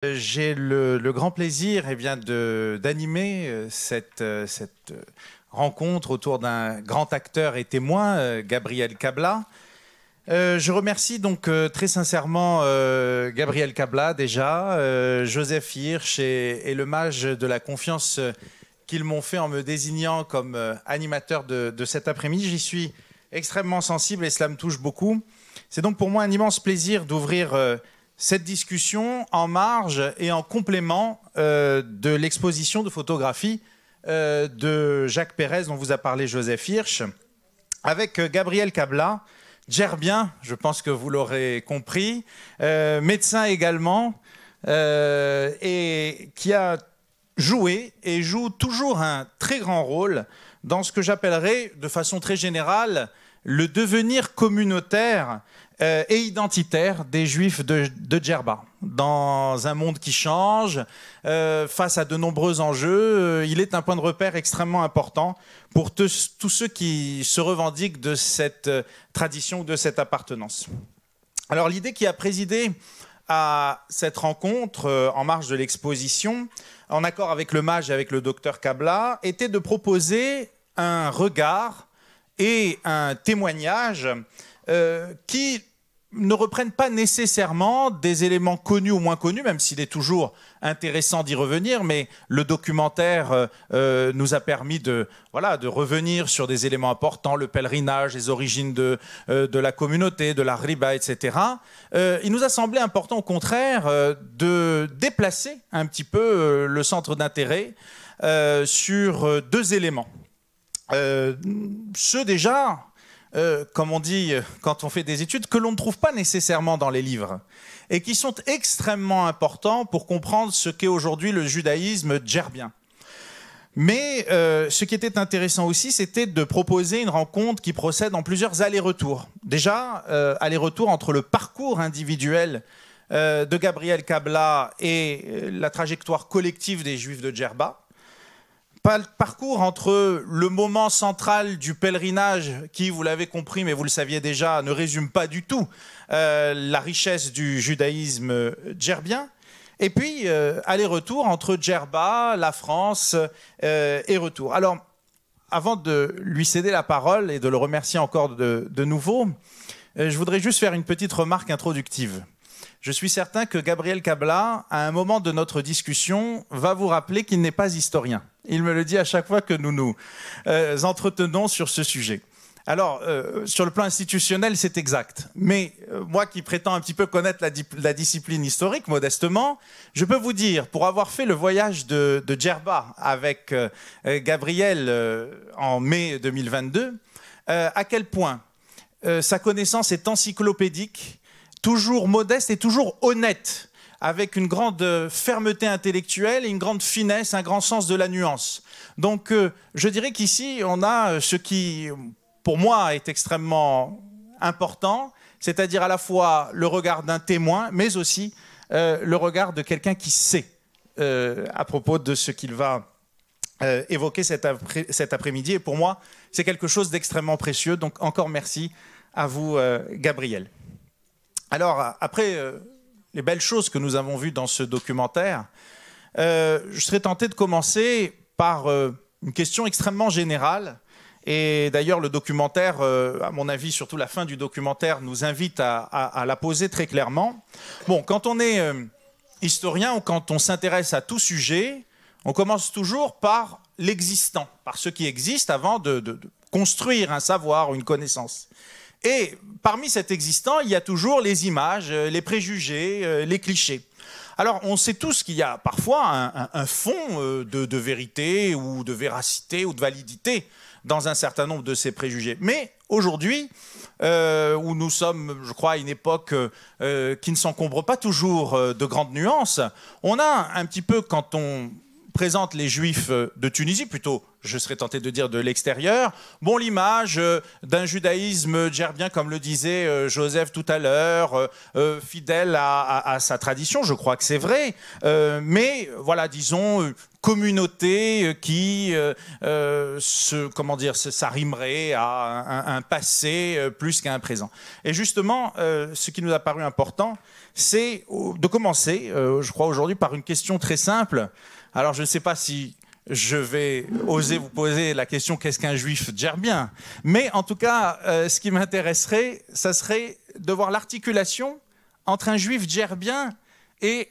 J'ai le grand plaisir d'animer cette rencontre autour d'un grand acteur et témoin, Gabriel Cabla. Je remercie donc très sincèrement Gabriel Cabla déjà, Joseph Hirsch et le mage de la confiance qu'ils m'ont fait en me désignant comme animateur de cet après-midi. J'y suis extrêmement sensible et cela me touche beaucoup. C'est donc pour moi un immense plaisir d'ouvrir cette discussion en marge et en complément de l'exposition de photographie de Jacques Pérez dont vous a parlé Joseph Hirsch, avec Gabriel Cabla, gerbien, je pense que vous l'aurez compris, médecin également, et qui a joué et joue toujours un très grand rôle dans ce que j'appellerais de façon très générale le devenir communautaire et identitaire des Juifs de Djerba. Dans un monde qui change, face à de nombreux enjeux, il est un point de repère extrêmement important pour tous ceux qui se revendiquent de cette tradition ou de cette appartenance. Alors l'idée qui a présidé à cette rencontre en marge de l'exposition, en accord avec le mage et avec le docteur Cabla, était de proposer un regard et un témoignage qui ne reprennent pas nécessairement des éléments connus ou moins connus, même s'il est toujours intéressant d'y revenir, mais le documentaire nous a permis de revenir sur des éléments importants, le pèlerinage, les origines de la communauté, de la riba, etc. Il nous a semblé important, au contraire, de déplacer un petit peu le centre d'intérêt sur deux éléments. Ceux déjà, comme on dit quand on fait des études, que l'on ne trouve pas nécessairement dans les livres et qui sont extrêmement importants pour comprendre ce qu'est aujourd'hui le judaïsme djerbien. Mais ce qui était intéressant aussi, c'était de proposer une rencontre qui procède en plusieurs allers-retours. Déjà, aller-retour entre le parcours individuel de Gabriel Cabla et la trajectoire collective des Juifs de Djerba. Parcours entre le moment central du pèlerinage qui, vous l'avez compris, mais vous le saviez déjà, ne résume pas du tout la richesse du judaïsme djerbien, et puis aller-retour entre Djerba, la France et retour. Alors, avant de lui céder la parole et de le remercier encore de nouveau, je voudrais juste faire une petite remarque introductive. Je suis certain que Gabriel Cabla, à un moment de notre discussion, va vous rappeler qu'il n'est pas historien. Il me le dit à chaque fois que nous nous entretenons sur ce sujet. Alors, sur le plan institutionnel, c'est exact. Mais moi qui prétends un petit peu connaître la discipline historique, modestement, je peux vous dire, pour avoir fait le voyage de Djerba avec Gabriel en mai 2022, à quel point sa connaissance est encyclopédique, toujours modeste et toujours honnête, avec une grande fermeté intellectuelle et une grande finesse, un grand sens de la nuance. Donc je dirais qu'ici, on a ce qui, pour moi, est extrêmement important, c'est-à-dire à la fois le regard d'un témoin, mais aussi le regard de quelqu'un qui sait à propos de ce qu'il va évoquer cet après-midi. Et pour moi, c'est quelque chose d'extrêmement précieux. Donc encore merci à vous, Gabriel. Alors, après les belles choses que nous avons vues dans ce documentaire, je serais tenté de commencer par une question extrêmement générale. Et d'ailleurs, le documentaire, à mon avis, surtout la fin du documentaire, nous invite à la poser très clairement. Bon, quand on est historien ou quand on s'intéresse à tout sujet, on commence toujours par l'existant, par ce qui existe avant de construire un savoir ou une connaissance. Et parmi cet existant, il y a toujours les images, les préjugés, les clichés. Alors, on sait tous qu'il y a parfois un fond de vérité ou de véracité ou de validité dans un certain nombre de ces préjugés. Mais aujourd'hui, où nous sommes, je crois, à une époque qui ne s'encombre pas toujours de grandes nuances, on a un petit peu, quand on présente les Juifs de Tunisie, plutôt, je serais tenté de dire de l'extérieur, bon, l'image d'un judaïsme djerbien, comme le disait Joseph tout à l'heure, fidèle à sa tradition, je crois que c'est vrai, mais voilà, disons, communauté qui comment dire, ça rimerait à un passé plus qu'à un présent. Et justement, ce qui nous a paru important, c'est de commencer, je crois aujourd'hui, par une question très simple. Alors, je ne sais pas si je vais oser vous poser la question qu'est-ce qu'un juif djerbien, mais en tout cas, ce qui m'intéresserait, ça serait de voir l'articulation entre un juif djerbien et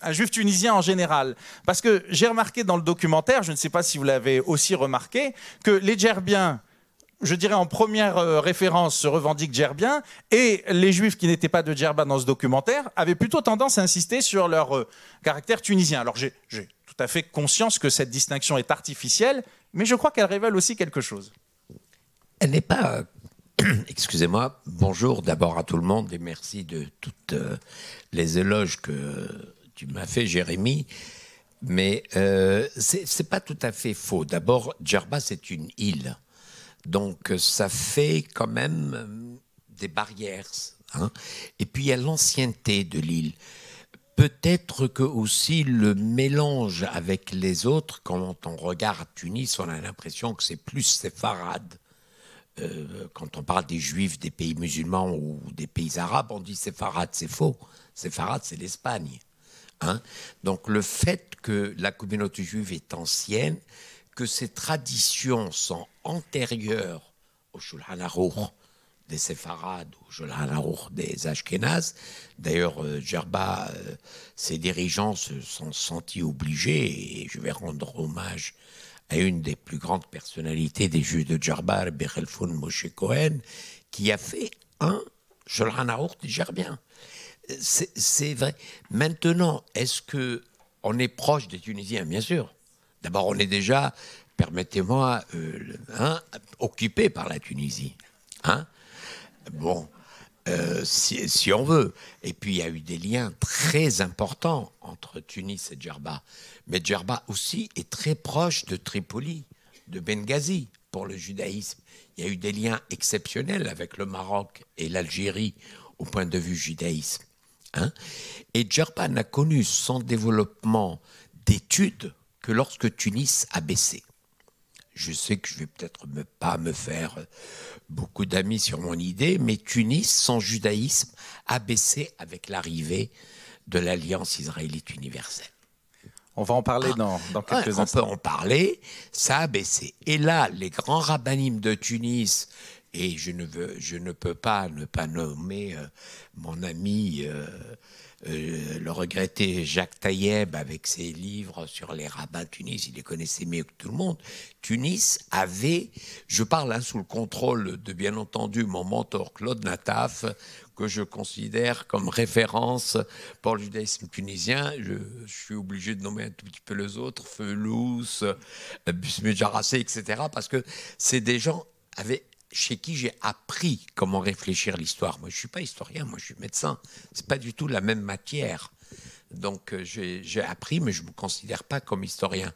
un juif tunisien en général. Parce que j'ai remarqué dans le documentaire, je ne sais pas si vous l'avez aussi remarqué, que les djerbiens, je dirais en première référence, se revendiquent djerbiens, et les juifs qui n'étaient pas de Djerba dans ce documentaire avaient plutôt tendance à insister sur leur caractère tunisien. Alors j'ai tout à fait conscience que cette distinction est artificielle, mais je crois qu'elle révèle aussi quelque chose. Elle n'est pas... Excusez-moi, bonjour d'abord à tout le monde et merci de toutes les éloges que tu m'as fait, Jérémy. Mais c'est pas tout à fait faux. D'abord, Djerba, c'est une île. Donc, ça fait quand même des barrières. Hein. Et puis, il y a l'ancienneté de l'île. Peut-être que aussi le mélange avec les autres, quand on regarde Tunis, on a l'impression que c'est plus séfarade. Quand on parle des juifs des pays musulmans ou des pays arabes, on dit séfarade, c'est faux. Séfarade, c'est l'Espagne. Hein. Donc le fait que la communauté juive est ancienne, que ses traditions sont antérieures au Shulchan Aruch des séfarades, au Shulchan Aruch des Ashkénazes. D'ailleurs, Djerba, ses dirigeants se sont sentis obligés, et je vais rendre hommage à une des plus grandes personnalités des Juifs de Djerba, Rabbi Khalfoun Moshe Cohen, qui a fait un Shulchan Aruch des Djerbiens. C'est vrai. Maintenant, est-ce qu'on est proche des Tunisiens? Bien sûr. D'abord, on est déjà, permettez-moi, occupé par la Tunisie. Hein? Bon, si on veut. Et puis, il y a eu des liens très importants entre Tunis et Djerba. Mais Djerba aussi est très proche de Tripoli, de Benghazi, pour le judaïsme. Il y a eu des liens exceptionnels avec le Maroc et l'Algérie au point de vue judaïsme. Hein? Et Djerba n'a connu son développement d'études que lorsque Tunis a baissé. Je sais que je vais peut-être pas me faire beaucoup d'amis sur mon idée, mais Tunis, son judaïsme, a baissé avec l'arrivée de l'Alliance israélite universelle. On va en parler dans quelques instants. On peut en parler, ça a baissé. Et là, les grands rabbinim de Tunis, et je ne peux pas ne pas nommer mon ami, le regretté Jacques Taïeb, avec ses livres sur les rabbins de Tunis, il les connaissait mieux que tout le monde. Tunis avait, je parle sous le contrôle de, bien entendu, mon mentor Claude Nataf, que je considère comme référence pour le judaïsme tunisien. Je suis obligé de nommer un tout petit peu les autres, Felouz, Bismuth Jarassé, etc., parce que c'est des gens chez qui j'ai appris comment réfléchir l'histoire. Moi, je ne suis pas historien, moi, je suis médecin. Ce n'est pas du tout la même matière. Donc, j'ai appris, mais je ne me considère pas comme historien.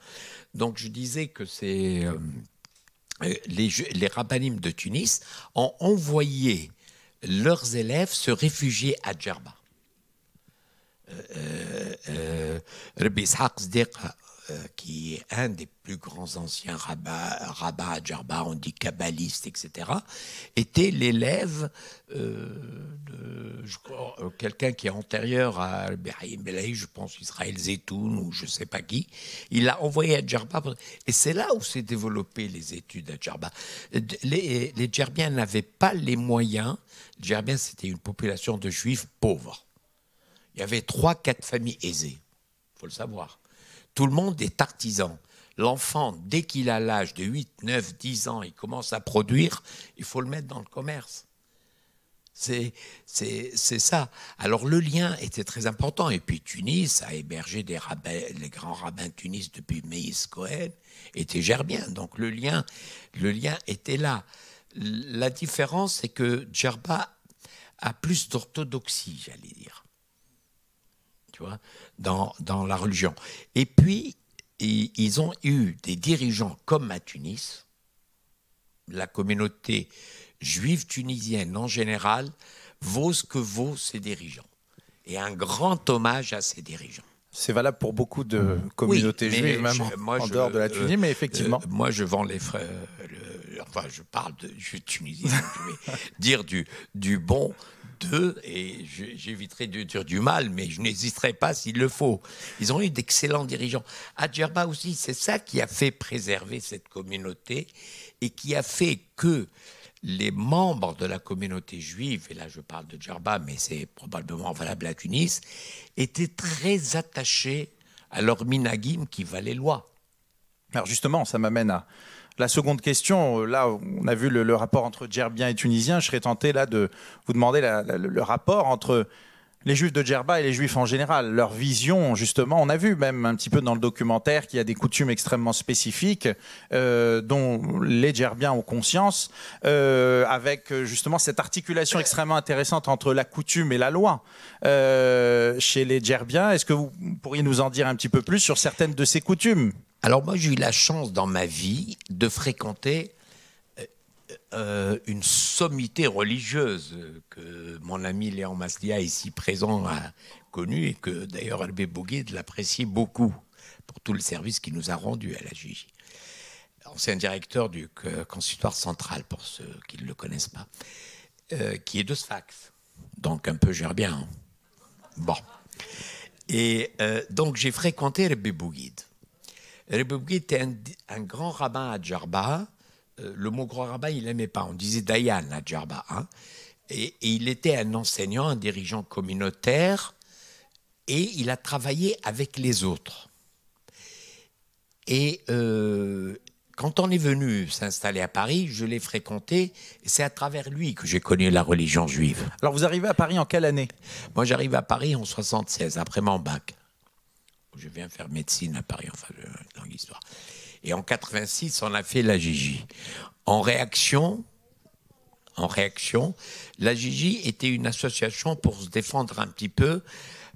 Donc, je disais que c'est les rabbinim de Tunis ont envoyé leurs élèves se réfugier à Djerba. Rabbi Ishaq Sdeqa, qui est un des plus grands anciens rabbins à Djerba, on dit kabbaliste, etc., était l'élève de quelqu'un qui est antérieur à Brahim Belaï, je pense Israël Zetoun ou je ne sais pas qui. Il l'a envoyé à Djerba. Et c'est là où s'est développé les études à Djerba. Les Djerbiens n'avaient pas les moyens. Les Djerbiens, c'était une population de juifs pauvres. Il y avait 3-4 familles aisées, il faut le savoir. Tout le monde est artisan. L'enfant, dès qu'il a l'âge de 8, 9, 10 ans, il commence à produire, il faut le mettre dans le commerce. C'est ça. Alors le lien était très important. Et puis Tunis a hébergé les grands rabbins de Tunis depuis Meïs Cohen, étaient djerbiens. Donc le lien était là. La différence, c'est que Djerba a plus d'orthodoxie, j'allais dire. Tu vois, dans la religion. Et puis, ils ont eu des dirigeants comme à Tunis. La communauté juive tunisienne en général vaut ce que vaut ses dirigeants. Et un grand hommage à ses dirigeants. C'est valable pour beaucoup de communautés juives, même en dehors de la Tunisie, mais effectivement. Moi, je vends les frères. Enfin, je parle de tunisien, je vais dire du bon d'eux, et j'éviterai de dire du mal, mais je n'hésiterai pas s'il le faut. Ils ont eu d'excellents dirigeants. À Djerba aussi, c'est ça qui a fait préserver cette communauté et qui a fait que les membres de la communauté juive, et là je parle de Djerba, mais c'est probablement valable à Tunis, étaient très attachés à leur minagim qui valait loi. Alors justement, ça m'amène à la seconde question. Là, on a vu le rapport entre Djerbiens et Tunisiens. Je serais tenté là de vous demander le rapport entre les Juifs de Djerba et les Juifs en général. Leur vision, justement, on a vu même un petit peu dans le documentaire qu'il y a des coutumes extrêmement spécifiques dont les Djerbiens ont conscience, avec justement cette articulation extrêmement intéressante entre la coutume et la loi. Chez les Djerbiens, est-ce que vous pourriez nous en dire un petit peu plus sur certaines de ces coutumes ? Alors moi, j'ai eu la chance dans ma vie de fréquenter une sommité religieuse que mon ami Léon Maslia, ici présent, a connue, et que d'ailleurs Albé Bouguid l'apprécie beaucoup pour tout le service qu'il nous a rendu à la Gigi. Ancien directeur du consistoire central, pour ceux qui ne le connaissent pas, qui est de Sfax, donc un peu gerbien. Hein. Bon. Et donc j'ai fréquenté Albé Bouguid. Albé Bouguid était un grand rabbin à Djerba. Le mot grand rabbin, il n'aimait pas. On disait Dayan à Djerba. Hein. Et il était un enseignant, un dirigeant communautaire, et il a travaillé avec les autres. Et quand on est venu s'installer à Paris, je l'ai fréquenté, et c'est à travers lui que j'ai connu la religion juive. Alors vous arrivez à Paris en quelle année ? Moi, j'arrive à Paris en 76, après mon bac. Je viens faire médecine à Paris, enfin, dans l'histoire. Et en 86, on a fait la Gigi. En réaction, la Gigi était une association pour se défendre un petit peu,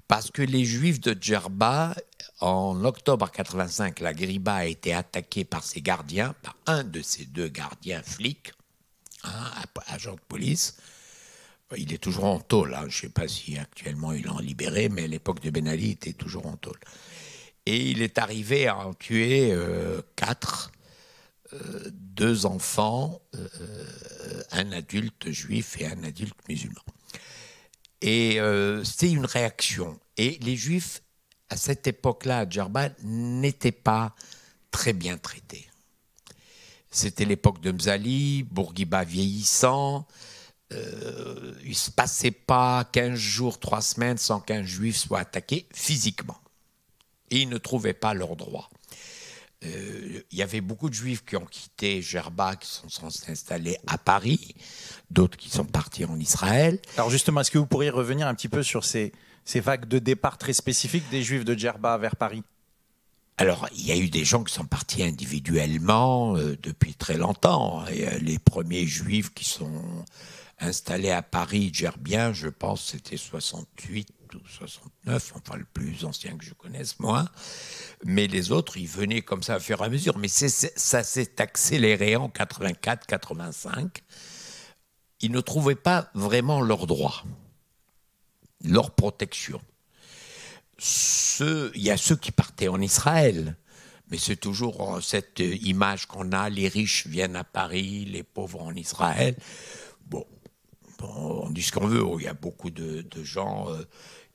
parce que les Juifs de Djerba, en octobre 85, la Griba a été attaquée par ses gardiens, par un de ses deux gardiens flics, agent de police. Il est toujours en tôle, hein. Je ne sais pas si actuellement il en libéré, mais à l'époque de Ben Ali, il était toujours en tôle. Et il est arrivé à en tuer 4, 2 enfants, un adulte juif et un adulte musulman. Et c'est une réaction. Et les Juifs, à cette époque-là, à Djerba, n'étaient pas très bien traités. C'était l'époque de Mzali, Bourguiba vieillissant. Il ne se passait pas 15 jours, 3 semaines sans qu'un Juif soit attaqué physiquement. Et ils ne trouvaient pas leurs droits. Il y avait beaucoup de Juifs qui ont quitté Djerba, qui sont censés s'installer à Paris, d'autres qui sont partis en Israël. Alors justement, est-ce que vous pourriez revenir un petit peu sur ces vagues de départ très spécifiques des Juifs de Djerba vers Paris ? Alors, il y a eu des gens qui sont partis individuellement depuis très longtemps. Et, les premiers Juifs qui sont installés à Paris, djerbiens, je pense c'était 68 ou 69, enfin le plus ancien que je connaisse, moi. Mais les autres, ils venaient comme ça à fur et à mesure. Mais ça s'est accéléré en 84, 85. Ils ne trouvaient pas vraiment leurs droits, leur protection. Il y a ceux qui partaient en Israël, mais c'est toujours cette image qu'on a, les riches viennent à Paris, les pauvres en Israël. Bon, on dit ce qu'on veut, il y a beaucoup de gens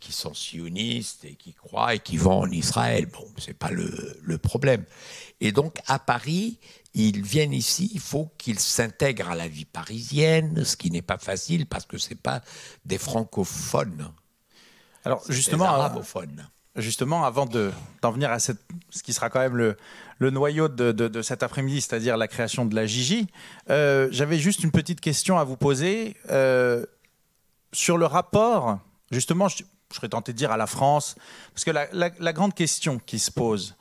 qui sont sionistes et qui croient et qui vont en Israël. Bon, c'est pas le problème. Et donc, à Paris, ils viennent ici, il faut qu'ils s'intègrent à la vie parisienne, ce qui n'est pas facile parce que c'est pas des francophones. Alors justement, avant d'en venir à ce qui sera quand même le noyau de cet après-midi, c'est-à-dire la création de la Gigi, j'avais juste une petite question à vous poser sur le rapport, justement, je serais tenté de dire à la France, parce que la grande question qui se pose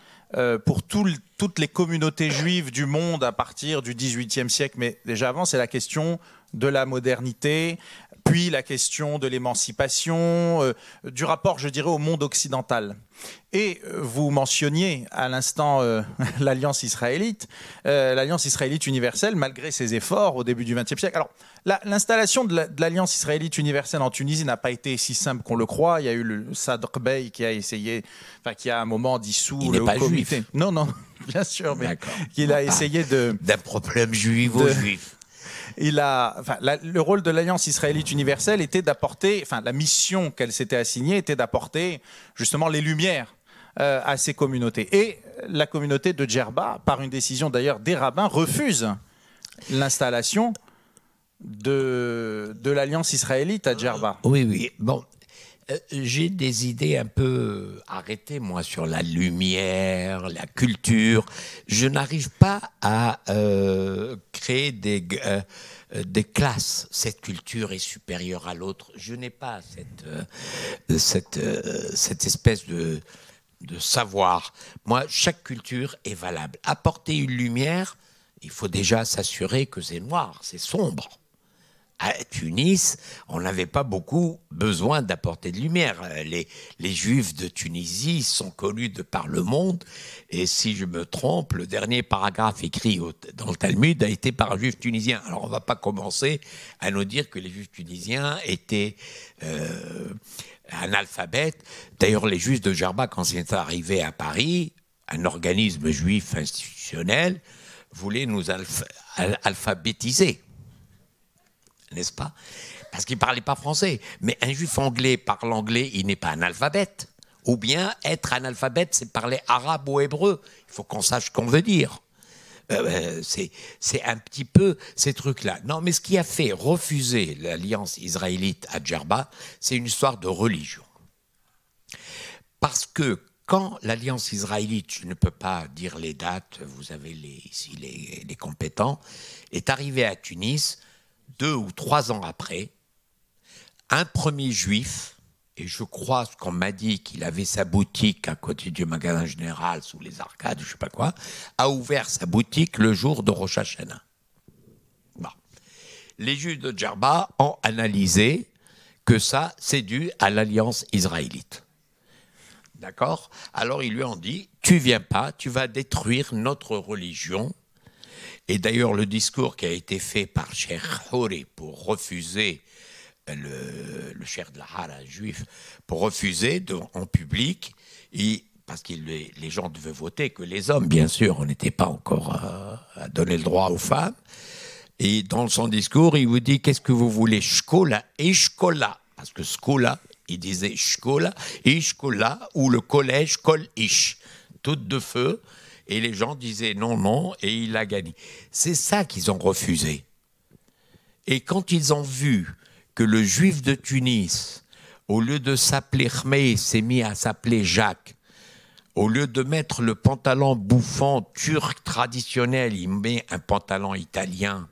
pour toutes les communautés juives du monde à partir du XVIIIe siècle, mais déjà avant, c'est la question de la modernité, puis la question de l'émancipation, du rapport, je dirais, au monde occidental. Et vous mentionniez à l'instant l'Alliance israélite universelle, malgré ses efforts au début du XXe siècle. Alors, l'installation de l'Alliance israélite universelle en Tunisie n'a pas été si simple qu'on le croit. Il y a eu le Sadr Bey qui a essayé, enfin qui a à un moment dissous le comité. Juif. Non, bien sûr, mais qu'il a essayé d'un problème juivo-juif. Le rôle de l'Alliance israélite universelle était d'apporter, la mission qu'elle s'était assignée était d'apporter justement les lumières à ces communautés. Et la communauté de Djerba, par une décision d'ailleurs des rabbins, refuse l'installation de l'Alliance israélite à Djerba. Oui. Bon, j'ai des idées un peu arrêtées, moi, sur la lumière, la culture. Je n'arrive pas à créer des classes. Cette culture est supérieure à l'autre. Je n'ai pas cette espèce de savoir. Moi, chaque culture est valable. Apporter une lumière, il faut déjà s'assurer que c'est noir, c'est sombre. À Tunis, on n'avait pas beaucoup besoin d'apporter de lumière. Les Juifs de Tunisie sont connus de par le monde. Et si je me trompe, le dernier paragraphe écrit dans le Talmud a été par un Juif tunisien. Alors on ne va pas commencer à nous dire que les Juifs tunisiens étaient analphabètes. D'ailleurs, les Juifs de Djerba, quand ils sont arrivés à Paris, un organisme juif institutionnel voulait nous alphabétiser. N'est-ce pas? Parce qu'il ne parlait pas français. Mais un juif anglais parle anglais, il n'est pas analphabète. Ou bien être analphabète, c'est parler arabe ou hébreu. Il faut qu'on sache ce qu'on veut dire. C'est un petit peu ces trucs-là. Non, mais ce qui a fait refuser l'alliance israélite à Djerba, c'est une histoire de religion. Parce que quand l'alliance israélite, je ne peux pas dire les dates, vous avez ici les compétents, est arrivée à Tunis, 2 ou 3 ans après, un premier juif, et je crois qu'on m'a dit qu'il avait sa boutique à côté du magasin général, sous les arcades, je ne sais pas quoi, a ouvert sa boutique le jour de Rosh Hashanah. Bon. Les Juifs de Djerba ont analysé que ça, c'est dû à l'alliance israélite. D'accord? Alors ils lui ont dit, tu viens pas, tu vas détruire notre religion. Et d'ailleurs, le discours qui a été fait par Cheikh Houri pour refuser, le Cheikh de la Hara juif, pour refuser en public, parce que les gens devaient voter, que les hommes, bien sûr, on n'était pas encore à donner le droit aux femmes. Et dans son discours, il vous dit, qu'est-ce que vous voulez? Shkola et Shkola. Parce que Skola, il disait Shkola et Shkola, ou le collège Kol Ish, toutes de feu. Et les gens disaient non, et il a gagné. C'est ça qu'ils ont refusé. Et quand ils ont vu que le juif de Tunis, au lieu de s'appeler Khmei, s'est mis à s'appeler Jacques, au lieu de mettre le pantalon bouffant turc traditionnel, il met un pantalon italien.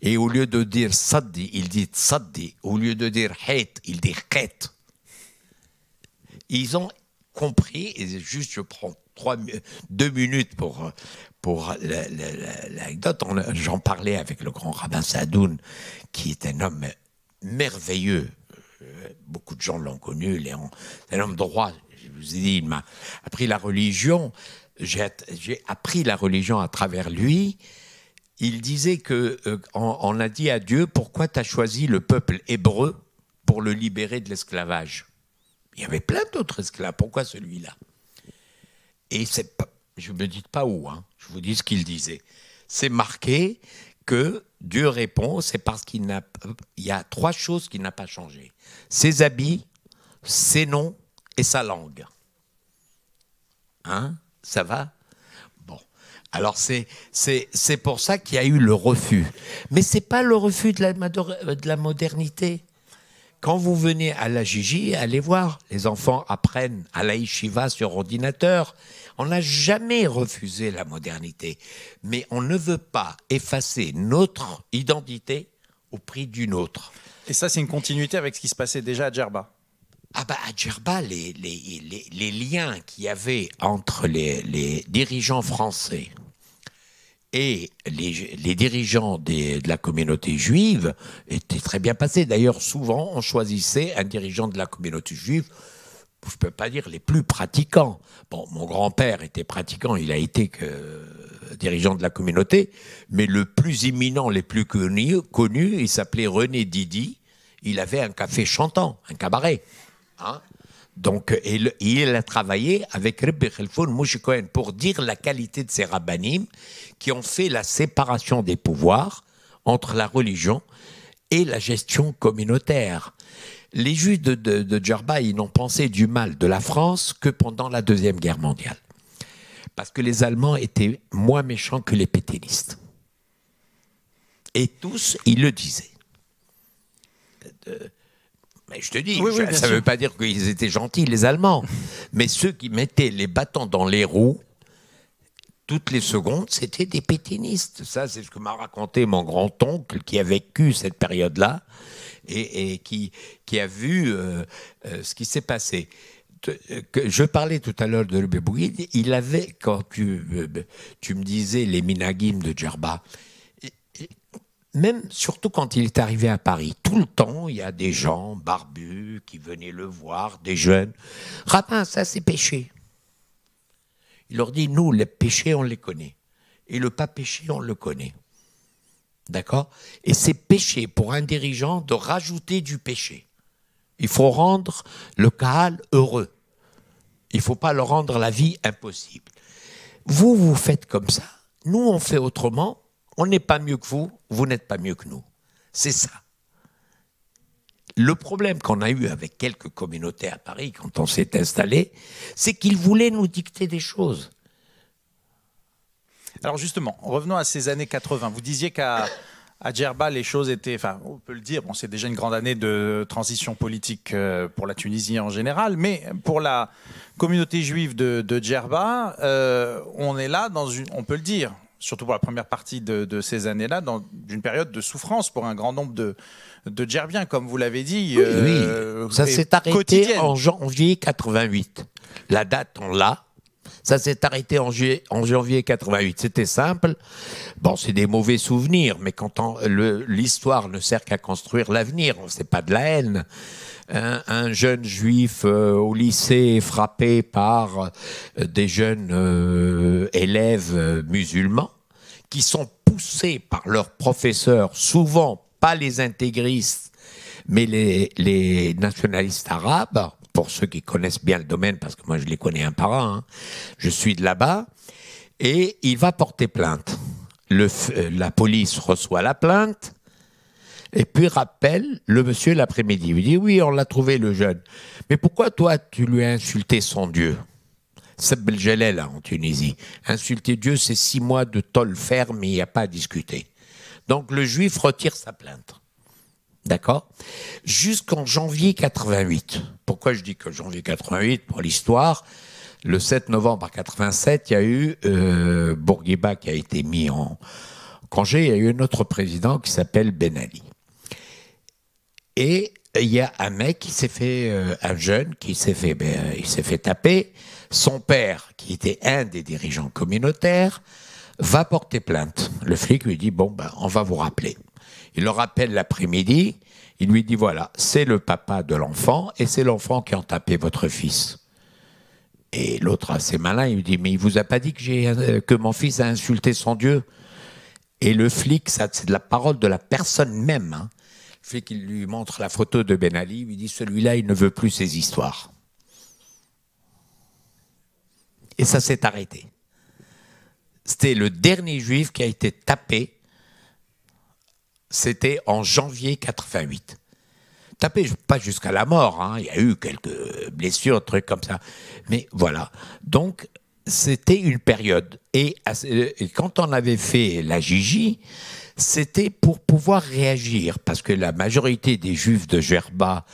Et au lieu de dire Saddi, il dit Saddi. Au lieu de dire Het, il dit Het. Ils ont compris, et juste je prends 2 minutes pour l'anecdote. J'en parlais avec le grand rabbin Sadoun, qui est un homme merveilleux. Beaucoup de gens l'ont connu. C'est un homme droit. Je vous ai dit, il m'a appris la religion. J'ai appris la religion à travers lui. Il disait on a dit à Dieu, pourquoi tu as choisi le peuple hébreu pour le libérer de l'esclavage? Il y avait plein d'autres esclaves. Pourquoi celui-là? Et je ne me dis pas où, hein, je vous dis ce qu'il disait. C'est marqué que Dieu répond, c'est parce qu'il y a 3 choses qui n'ont pas changé. Ses habits, ses noms et sa langue. Hein? Ça va? Bon. Alors c'est pour ça qu'il y a eu le refus. Mais ce n'est pas le refus de la modernité. Quand vous venez à la Gigi, allez voir, les enfants apprennent à la yeshiva sur ordinateur. On n'a jamais refusé la modernité, mais on ne veut pas effacer notre identité au prix d'une autre. Et ça, c'est une continuité avec ce qui se passait déjà à Djerba. Ah bah à Djerba, les liens qu'il y avait entre les dirigeants français Et les dirigeants de la communauté juive étaient très bien passés. D'ailleurs, souvent, on choisissait un dirigeant de la communauté juive, je ne peux pas dire les plus pratiquants. Bon, mon grand-père était pratiquant, il a été dirigeant de la communauté, mais le plus imminent, les plus connus, il s'appelait René Didi. Il avait un café chantant, un cabaret. Hein. Donc, il a travaillé avec Rabbi Khalfoun Moshe Cohen pour dire la qualité de ces rabbinim qui ont fait la séparation des pouvoirs entre la religion et la gestion communautaire. Les Juifs de Djerba, ils n'ont pensé du mal de la France que pendant la Deuxième Guerre mondiale. Parce que les Allemands étaient moins méchants que les pétainistes. Et tous, ils le disaient. Mais je te dis, ça ne veut pas dire qu'ils étaient gentils, les Allemands. Mais ceux qui mettaient les bâtons dans les roues, toutes les secondes, c'était des pétainistes. Ça, c'est ce que m'a raconté mon grand-oncle qui a vécu cette période-là et qui a vu ce qui s'est passé. Je parlais tout à l'heure de Rebbe Bouguid, il avait, quand tu me disais les minagim de Djerba, même, surtout quand il est arrivé à Paris, tout le temps, il y a des gens barbus qui venaient le voir, des jeunes. Rabbin, ça c'est péché. Il leur dit, nous, les péchés, on les connaît. Et le pas péché, on le connaît. D'accord? Et c'est péché pour un dirigeant de rajouter du péché. Il faut rendre le Kahal heureux. Il ne faut pas leur rendre la vie impossible. Vous, vous faites comme ça. Nous, on fait autrement. On n'est pas mieux que vous, vous n'êtes pas mieux que nous. C'est ça. Le problème qu'on a eu avec quelques communautés à Paris quand on s'est installé, c'est qu'ils voulaient nous dicter des choses. Alors justement, revenons à ces années 80. Vous disiez qu'à Djerba, les choses étaient, enfin, on peut le dire, bon, c'est déjà une grande année de transition politique pour la Tunisie en général, mais pour la communauté juive de Djerba, on est là dans une, on peut le dire, surtout pour la première partie de ces années-là, dans une période de souffrance pour un grand nombre de Djerbiens, comme vous l'avez dit. Oui, ça s'est arrêté en janvier 88. La date, on l'a. Ça s'est arrêté en janvier 88. C'était simple. Bon, c'est des mauvais souvenirs, mais quand l'histoire ne sert qu'à construire l'avenir, c'est pas de la haine. Un jeune juif au lycée est frappé par des jeunes élèves musulmans qui sont poussés par leurs professeurs, souvent pas les intégristes, mais les nationalistes arabes, pour ceux qui connaissent bien le domaine, parce que moi je les connais un par un, hein. Je suis de là-bas, et il va porter plainte. La police reçoit la plainte, et puis rappelle le monsieur l'après-midi. Il dit, oui, on l'a trouvé le jeune. Mais pourquoi toi, tu lui as insulté son Dieu? C'est Belgelel en Tunisie. Insulter Dieu, c'est 6 mois de tôle ferme et il n'y a pas à discuter. Donc le juif retire sa plainte. D'accord? Jusqu'en janvier 88. Pourquoi je dis que janvier 88? Pour l'histoire, le 7 novembre 87, il y a eu Bourguiba qui a été mis en congé. Il y a eu un autre président qui s'appelle Ben Ali. Et il y a un mec qui s'est fait, un jeune qui s'est fait, il s'est fait taper. Son père, qui était un des dirigeants communautaires, va porter plainte. Le flic lui dit, bon, ben, on va vous rappeler. Il le rappelle l'après-midi, il lui dit, voilà, c'est le papa de l'enfant et c'est l'enfant qui a tapé votre fils. Et l'autre, assez malin, il lui dit, mais il vous a pas dit que mon fils a insulté son Dieu? Et le flic, ça, c'est de la parole de la personne même. Hein. Le flic, il lui montre la photo de Ben Ali, il lui dit, celui-là, il ne veut plus ces histoires. Et ça s'est arrêté. C'était le dernier juif qui a été tapé. C'était en janvier 88. Tapé, pas jusqu'à la mort, hein. Il y a eu quelques blessures, trucs comme ça. Mais voilà. Donc, c'était une période. Et quand on avait fait la Gigi, c'était pour pouvoir réagir. Parce que la majorité des juifs de Djerba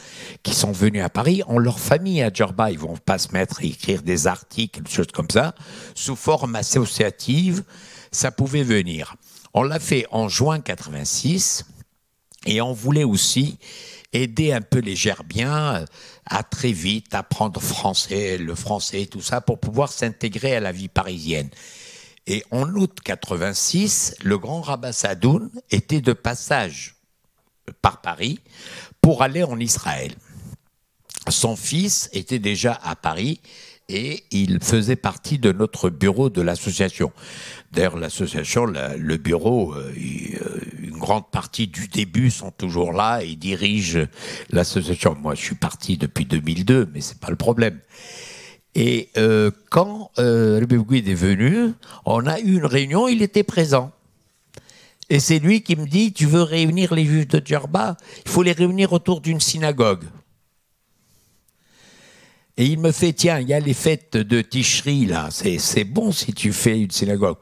qui sont venus à Paris ont leur famille à Djerba. Ils ne vont pas se mettre à écrire des articles, des choses comme ça. Sous forme associative, ça pouvait venir. On l'a fait en juin 86 et on voulait aussi aider un peu les Djerbiens à très vite apprendre le français, tout ça, pour pouvoir s'intégrer à la vie parisienne. Et en août 86, le grand rabbin Sadoun était de passage par Paris pour aller en Israël. Son fils était déjà à Paris et il faisait partie de notre bureau de l'association. D'ailleurs, l'association, le bureau, une grande partie du début sont toujours là et dirigent l'association. Moi, je suis parti depuis 2002, mais c'est pas le problème. Et quand Rabbi Bougouid est venu, on a eu une réunion, il était présent. Et c'est lui qui me dit, tu veux réunir les juifs de Djerba, il faut les réunir autour d'une synagogue. Et il me fait, tiens, il y a les fêtes de Tishri, là, c'est bon si tu fais une synagogue.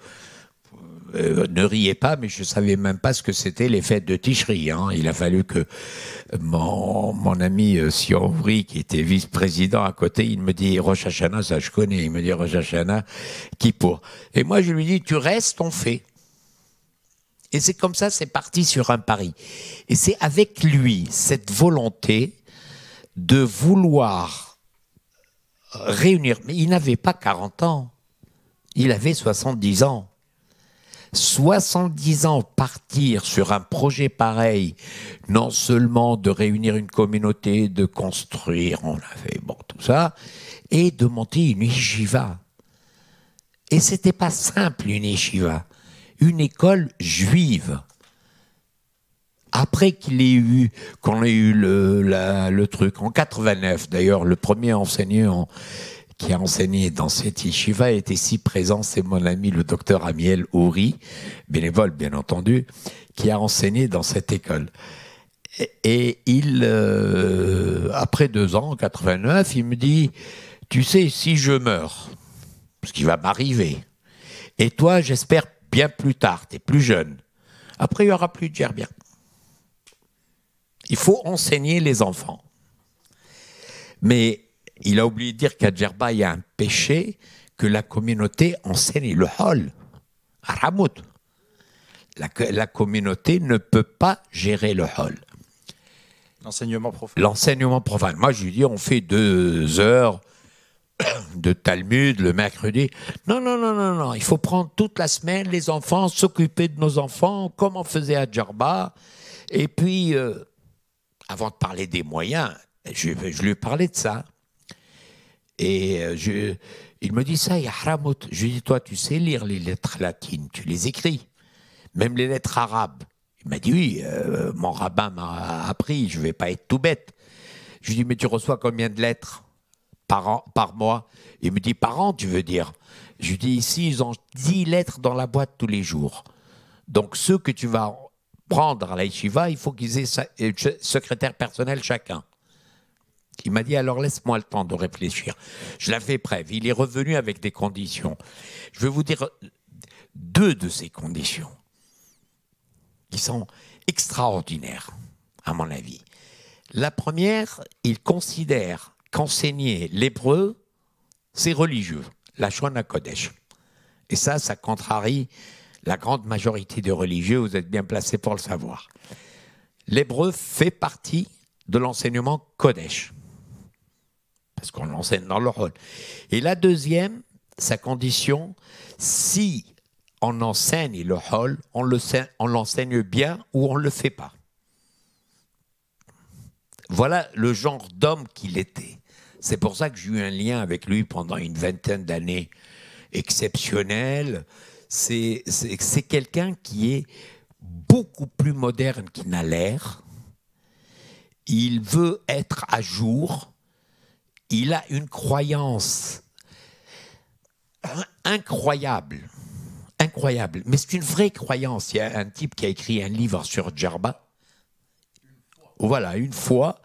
Ne riez pas, mais je ne savais même pas ce que c'était les fêtes de Tishri. Hein. Il a fallu que mon ami Sion Ouvry, qui était vice-président à côté, il me dit, Rosh Hashanah, ça je connais, il me dit Rosh Hashanah, Kippour. Et moi je lui dis, tu restes, on fait. Et c'est comme ça, c'est parti sur un pari. Et c'est avec lui, cette volonté de vouloir réunir, mais il n'avait pas 40 ans, il avait 70 ans. 70 ans partir sur un projet pareil, non seulement de réunir une communauté, de construire, on a fait bon, tout ça, et de monter une yeshiva. Et c'était pas simple une yeshiva, une école juive. Après qu'on ait eu le truc, en 89, d'ailleurs, le premier enseignant qui a enseigné dans cette yeshiva est ici présent, c'est mon ami le docteur Amiel Ouri, bénévole bien entendu, qui a enseigné dans cette école. Et il, après 2 ans, en 89, il me dit, tu sais, si je meurs, ce qui va m'arriver, et toi, j'espère bien plus tard, tu es plus jeune, après il n'y aura plus de Djerbia. Il faut enseigner les enfants. Mais il a oublié de dire qu'à Djerba, il y a un péché que la communauté enseigne le hol, à Ramout. La communauté ne peut pas gérer le hol. L'enseignement profane. L'enseignement profane. Moi, je lui dis, on fait 2 heures de Talmud le mercredi. Non, non, non, non, non. Il faut prendre toute la semaine les enfants, s'occuper de nos enfants, comme on faisait à Djerba. Et puis, avant de parler des moyens, je lui ai parlé de ça. Et il me dit ça, il y a Haramout. Je lui dis, toi, tu sais lire les lettres latines, tu les écris, même les lettres arabes. Il m'a dit, oui, mon rabbin m'a appris, je ne vais pas être tout bête. Je lui dis, mais tu reçois combien de lettres par mois? Il me dit, par an, tu veux dire? Je lui dis, ici, ils ont 10 lettres dans la boîte tous les jours. Donc, ceux que tu vas prendre à la yeshiva, il faut qu'ils aient secrétaire personnel chacun. Il m'a dit, alors laisse-moi le temps de réfléchir. Je l'avais bref. Il est revenu avec des conditions. Je vais vous dire 2 de ces conditions qui sont extraordinaires, à mon avis. La première, il considère qu'enseigner l'hébreu, c'est religieux, la Shona Kodesh. Et ça contrarie la grande majorité des religieux, vous êtes bien placés pour le savoir. L'hébreu fait partie de l'enseignement Kodesh. Parce qu'on l'enseigne dans le rôle. Et la deuxième, sa condition, si on enseigne le hol, on l'enseigne bien ou on ne le fait pas. Voilà le genre d'homme qu'il était. C'est pour ça que j'ai eu un lien avec lui pendant une 20aine d'années exceptionnel. C'est quelqu'un qui est beaucoup plus moderne qu'il n'a l'air. Il veut être à jour. Il a une croyance incroyable, incroyable. Mais c'est une vraie croyance. Il y a un type qui a écrit un livre sur Djerba. Voilà, une fois,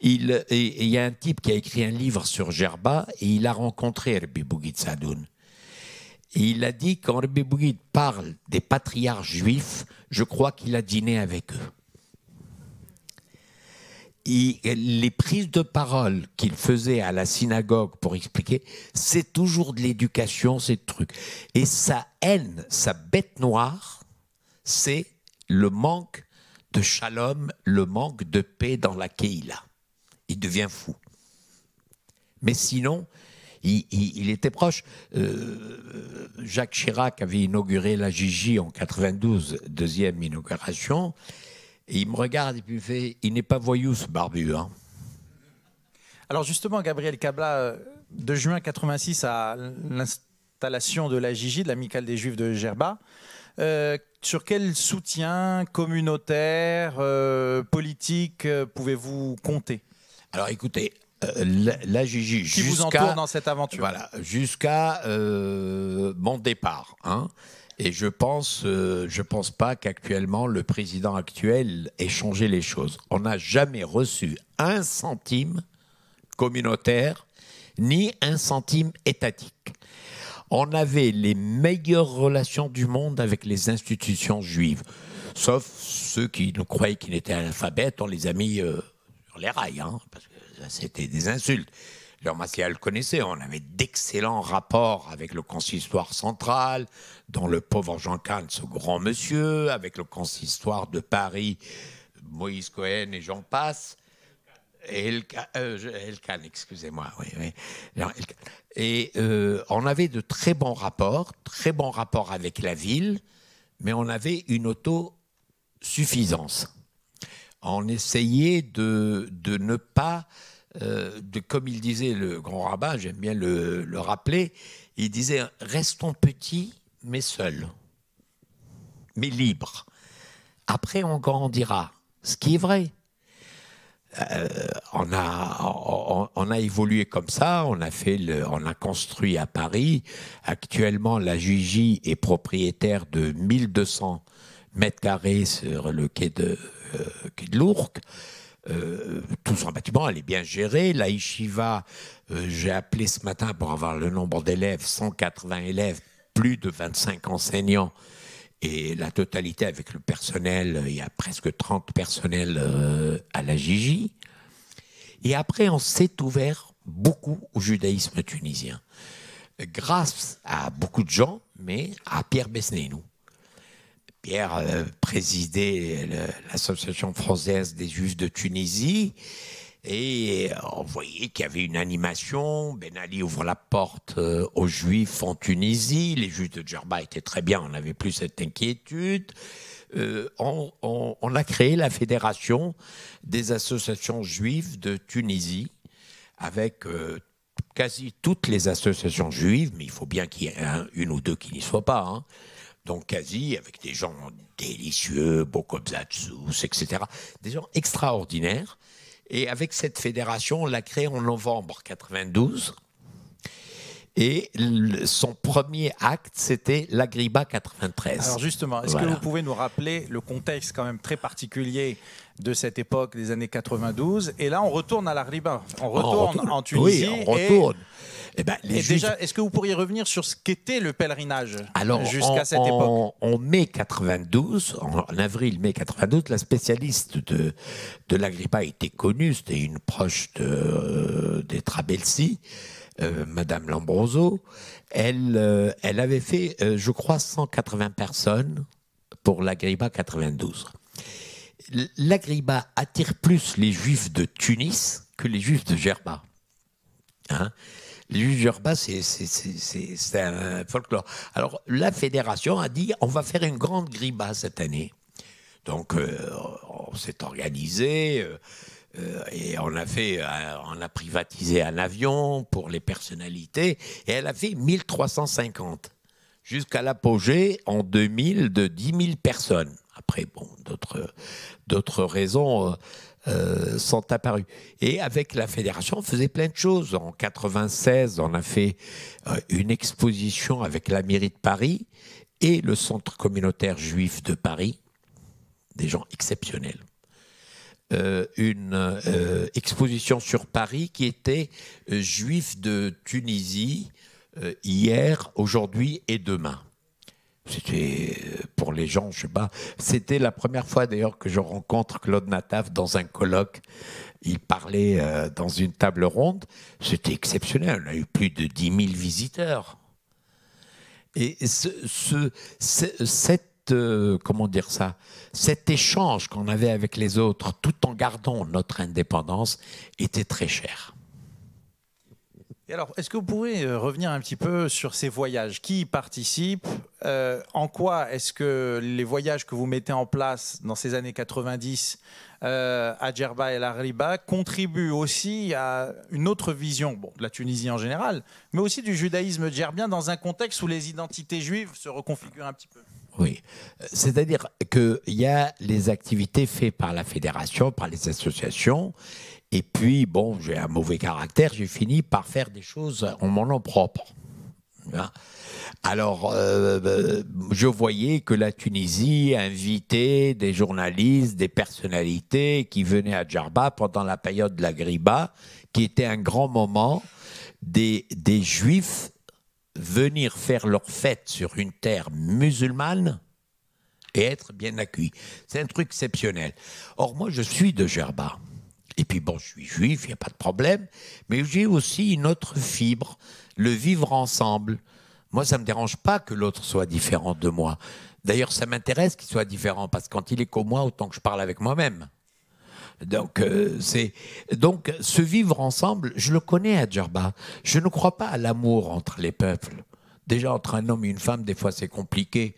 il y a un type qui a écrit un livre sur Djerba et il a rencontré Rabbi Bougouid Sadoun. Et il a dit, quand Rabbi Bougouid parle des patriarches juifs, je crois qu'il a dîné avec eux. Et les prises de parole qu'il faisait à la synagogue pour expliquer, c'est toujours de l'éducation, c'est de trucs. Et sa haine, sa bête noire, c'est le manque de shalom, le manque de paix dans la Keïla. Il devient fou. Mais sinon, il était proche. Jacques Chirac avait inauguré la Gigi en 92, deuxième inauguration. Et il me regarde et puis il fait, il n'est pas voyou ce barbu, hein. Alors justement, Gabriel Cabla, de juin 86 à l'installation de la Gigi, de l'Amicale des Juifs de Gerba, sur quel soutien communautaire, politique, pouvez-vous compter? Alors écoutez, la Gigi, qui vous entoure dans cette aventure? Voilà, jusqu'à mon départ, hein. Et je pense pas qu'actuellement le président actuel ait changé les choses. On n'a jamais reçu un centime communautaire ni un centime étatique. On avait les meilleures relations du monde avec les institutions juives, sauf ceux qui nous croyaient qu'ils étaient analphabètes, on les a mis sur les rails, hein, parce que c'était des insultes. Alors, Massiel le connaissait, on avait d'excellents rapports avec le consistoire central, dont le pauvre Jean Kahn, ce grand monsieur, avec le consistoire de Paris, Moïse Cohen et j'en passe. Et Elkan, excusez-moi. Oui, oui. Et on avait de très bons rapports avec la ville, mais on avait une autosuffisance. On essayait de ne pas... comme il disait le grand rabbin, j'aime bien le rappeler, il disait « Restons petits, mais seuls, mais libres. Après, on grandira. » Ce qui est vrai. On a évolué comme ça, on a construit à Paris. Actuellement, la Gigi est propriétaire de 1200 mètres carrés sur le quai de l'Ourcq. Tout son bâtiment, elle est bien gérée. La Yeshiva, j'ai appelé ce matin pour avoir le nombre d'élèves, 180 élèves, plus de 25 enseignants. Et la totalité avec le personnel, il y a presque 30 personnels à la Gigi. Et après, on s'est ouvert beaucoup au judaïsme tunisien. Grâce à beaucoup de gens, mais à Pierre Besnénou. Pierre présidait l'Association française des Juifs de Tunisie et on voyait qu'il y avait une animation. Ben Ali ouvre la porte aux Juifs en Tunisie. Les Juifs de Djerba étaient très bien, on n'avait plus cette inquiétude. On a créé la Fédération des associations juives de Tunisie avec quasi toutes les associations juives, mais il faut bien qu'il y ait une ou deux qui n'y soient pas, hein. Donc quasi, avec des gens délicieux, Bokobzatsous, etc. Des gens extraordinaires. Et avec cette fédération, on l'a créée en novembre 92. Et son premier acte, c'était l'Agriba 93. Alors justement, est-ce que vous pouvez nous rappeler le contexte quand même très particulier de cette époque des années 92? Et là, on retourne à l'Agriba. On retourne en Tunisie. Oui, on retourne. Et déjà, est-ce que vous pourriez revenir sur ce qu'était le pèlerinage jusqu'à cette époque? En mai 92, en avril-mai 92, la spécialiste de l'Agriba était connue, c'était une proche des Trabelsi, Madame Lambroso. Elle avait fait, je crois, 180 personnes pour l'Agriba 92. L'Agriba attire plus les Juifs de Tunis que les Juifs de Gerba. Hein? Les Juifs de Gerba, c'est un folklore. Alors, la fédération a dit, on va faire une grande griba cette année. Donc, on s'est organisé et on a privatisé un avion pour les personnalités et elle a fait 1350 jusqu'à l'apogée en 2000 de 10 000 personnes. Après, bon, d'autres raisons sont apparues. Et avec la fédération, on faisait plein de choses. En 96, on a fait une exposition avec la mairie de Paris et le centre communautaire juif de Paris, des gens exceptionnels. Une exposition sur Paris qui était juif de Tunisie hier, aujourd'hui et demain. C'était pour les gens, je sais pas. C'était la première fois d'ailleurs que je rencontre Claude Nataf dans un colloque. Il parlait dans une table ronde. C'était exceptionnel. On a eu plus de 10 000 visiteurs. Et comment dire ça, cet échange qu'on avait avec les autres, tout en gardant notre indépendance, était très cher. Et alors, est-ce que vous pourrez revenir un petit peu sur ces voyages? Qui y participe? En quoi est-ce que les voyages que vous mettez en place dans ces années 90 à Djerba et la Riba contribuent aussi à une autre vision, bon, de la Tunisie en général, mais aussi du judaïsme djerbien dans un contexte où les identités juives se reconfigurent un petit peu? Oui, c'est-à-dire qu'il y a les activités faites par la fédération, par les associations, et puis, bon, j'ai un mauvais caractère, j'ai fini par faire des choses en mon nom propre. Hein. Alors, je voyais que la Tunisie invitait des journalistes, des personnalités qui venaient à Djerba pendant la période de la Griba, qui était un grand moment des Juifs venir faire leur fête sur une terre musulmane et être bien accueillis. C'est un truc exceptionnel. Or, moi, je suis de Djerba. Et puis, bon, je suis juif, il n'y a pas de problème. Mais j'ai aussi une autre fibre, le vivre ensemble. Moi, ça ne me dérange pas que l'autre soit différent de moi. D'ailleurs, ça m'intéresse qu'il soit différent, parce que quand il est comme moi, autant que je parle avec moi-même. Donc, ce vivre ensemble, je le connais à Djerba. Je ne crois pas à l'amour entre les peuples. Déjà, entre un homme et une femme, des fois, c'est compliqué.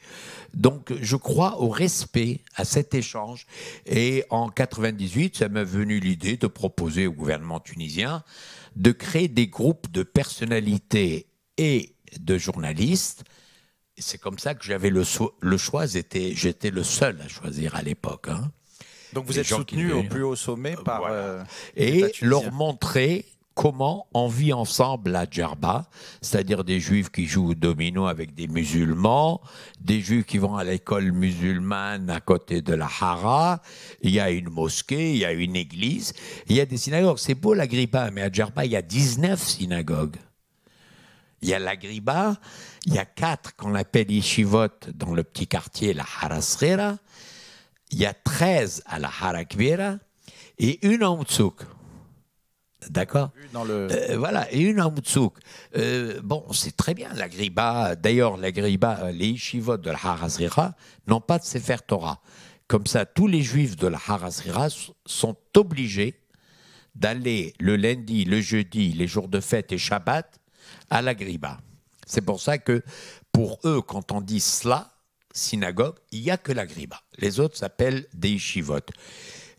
Donc, je crois au respect, à cet échange. Et en 98, ça m'est venu l'idée de proposer au gouvernement tunisien de créer des groupes de personnalités et de journalistes. C'est comme ça que j'avais le choix. J'étais le seul à choisir à l'époque. Hein. Donc, vous êtes soutenu au plus haut sommet par... Voilà. Et leur montrer comment on vit ensemble à Djerba, c'est-à-dire des juifs qui jouent au domino avec des musulmans, des juifs qui vont à l'école musulmane à côté de la Hara, il y a une mosquée, il y a une église, il y a des synagogues. C'est beau la Griba, mais à Djerba, il y a 19 synagogues. Il y a la Griba, il y a 4 qu'on appelle Yeshivot dans le petit quartier, la Hara Sghira, il y a 13 à la Hara Kbira et une à Moutsouk. D'accord. Voilà, et une à Moutsouk. Bon, c'est très bien, la Griba. D'ailleurs, la Griba, les yeshivot de la Hara Sghira n'ont pas de Sefer Torah. Comme ça, tous les juifs de la Hara Sghira sont obligés d'aller le lundi, le jeudi, les jours de fête et Shabbat à la Griba. C'est pour ça que, pour eux, quand on dit cela, synagogue, il n'y a que la Griba. Les autres s'appellent des yeshivot.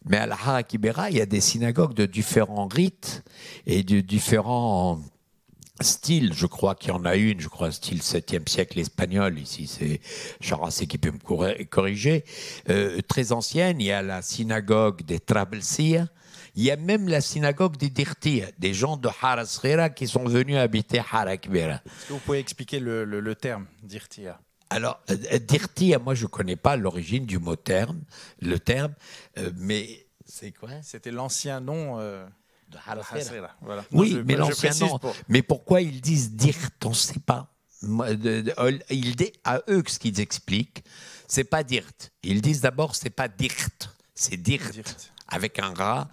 Mais à la Hara Kibera, il y a des synagogues de différents rites et de différents styles. Je crois qu'il y en a une, je crois, style 7e siècle espagnol. Ici, c'est Charassé qui peut me corriger. Très ancienne, il y a la synagogue des Trabelsia. Il y a même la synagogue des Dirtiya, des gens de Hara Sghira qui sont venus habiter Hara Kibera. Est-ce que vous pouvez expliquer le terme Dirtiya? Alors, Dirtiya, moi, je ne connais pas l'origine du mot terme, mais c'est quoi? C'était l'ancien nom de Hara Sghira. Voilà. Oui, mais l'ancien nom. Mais pourquoi ils disent Dirt? On ne sait pas. À eux, ce qu'ils expliquent, c'est pas Dirt. Ils disent d'abord, c'est pas Dirt, c'est Dirt, avec un rat.